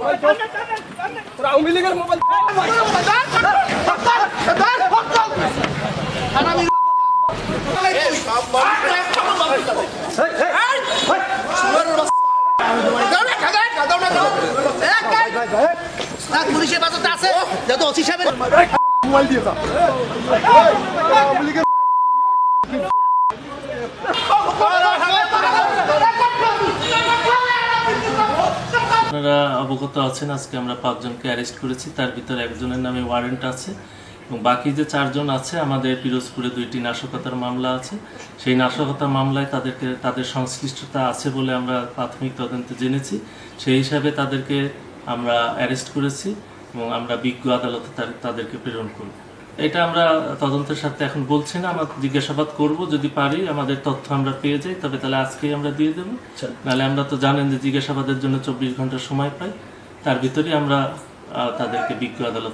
আওয়ামী লীগের মোবাইল পুলিশের বাজারটা আছে যত ওসি সাহেবের মোবাইল দিয়ে দাও আওয়ামী লীগের আপনারা অবগত আছেন, আজকে আমরা 5 জনকে অ্যারেস্ট করেছি। তার ভিতরে একজনের নামে ওয়ারেন্ট আছে এবং বাকি যে 4 জন আছে, আমাদের পিরোজপুরে 2টি নাশকতার মামলা আছে। সেই নাশকতার মামলায় তাদের সংশ্লিষ্টতা আছে বলে আমরা প্রাথমিক তদন্তে জেনেছি। সেই হিসাবে তাদেরকে আমরা অ্যারেস্ট করেছি এবং আমরা বিজ্ঞ আদালতে তাদেরকে প্রেরণ করব। এটা আমরা তদন্তের সাথে এখন বলছি না, আমরা জিজ্ঞাসাবাদ করব, যদি পারি আমাদের তথ্য আমরা পেয়ে যাই তবে তাহলে আজকেই আমরা দিয়ে দেবো। নাহলে আমরা তো জানেন যে জিজ্ঞাসাবাদের জন্য 24 ঘন্টা সময় পাই, তার ভিতরেই আমরা তাদেরকে বিজ্ঞ আদালত